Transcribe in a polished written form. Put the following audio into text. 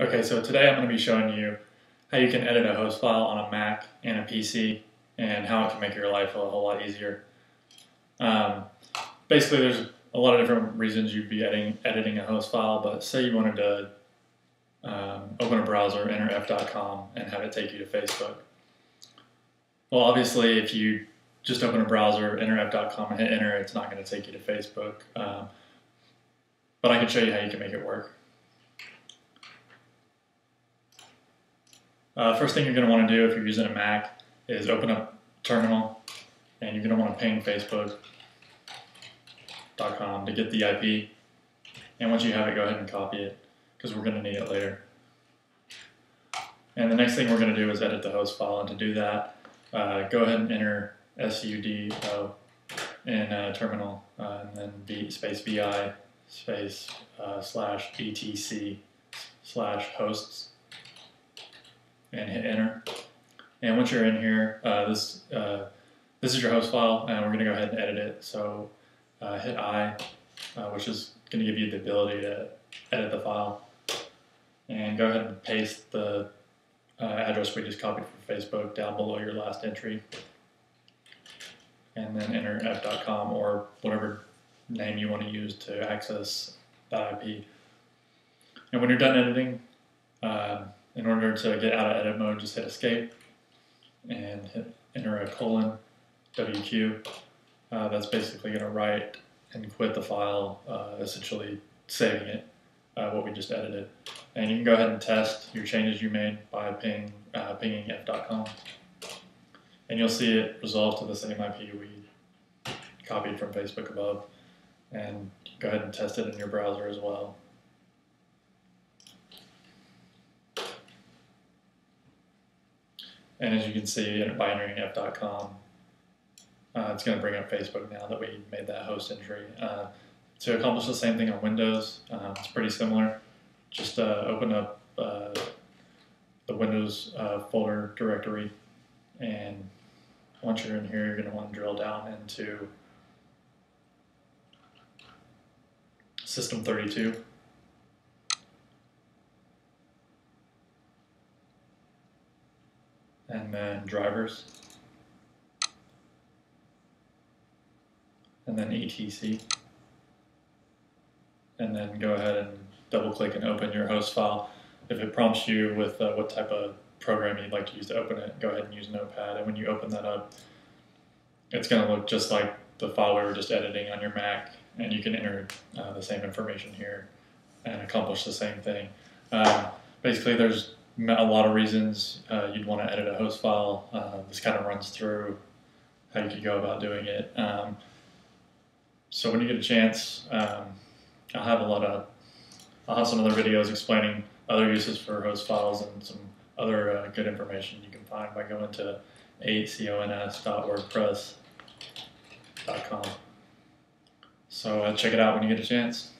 Okay, so today I'm going to be showing you how you can edit a host file on a Mac and a PC and how it can make your life a whole lot easier. Um, Basically, there's a lot of different reasons you'd be editing a host file, but say you wanted to open a browser, enter f.com, and have it take you to Facebook. Well, obviously, if you just open a browser, enter f.com, and hit enter, it's not going to take you to Facebook. But I can show you how you can make it work. First thing you're going to want to do if you're using a Mac is open up Terminal, and you're going to want to ping Facebook.com to get the IP. And once you have it, go ahead and copy it, because we're going to need it later. And the next thing we're going to do is edit the host file, and to do that, go ahead and enter sudo in Terminal, and then space vi space /etc/hosts. And hit enter. And once you're in here, this is your host file, and we're going to go ahead and edit it. So hit I, which is going to give you the ability to edit the file. And go ahead and paste the address we just copied from Facebook down below your last entry. And then enter f.com or whatever name you want to use to access that IP. And when you're done editing, in order to get out of edit mode, just hit escape and enter a :WQ. That's basically going to write and quit the file, essentially saving it, what we just edited. And you can go ahead and test your changes you made by pinging f.com. And you'll see it resolve to the same IP we copied from Facebook above. And go ahead and test it in your browser as well. And as you can see, by entering f.com, it's going to bring up Facebook now that we made that host entry. To accomplish the same thing on Windows, it's pretty similar. Just open up the Windows folder directory, and once you're in here, you're going to want to drill down into System32. And then drivers, and then etc, and then go ahead and double click and open your host file. If it prompts you with what type of program you'd like to use to open it, go ahead and use Notepad, and when you open that up, it's going to look just like the file we were just editing on your Mac, and you can enter the same information here and accomplish the same thing. Basically, there's a lot of reasons you'd want to edit a host file. This kind of runs through how you could go about doing it. So when you get a chance, I'll have some other videos explaining other uses for host files and some other good information you can find by going to acons.wordpress.com. So check it out when you get a chance.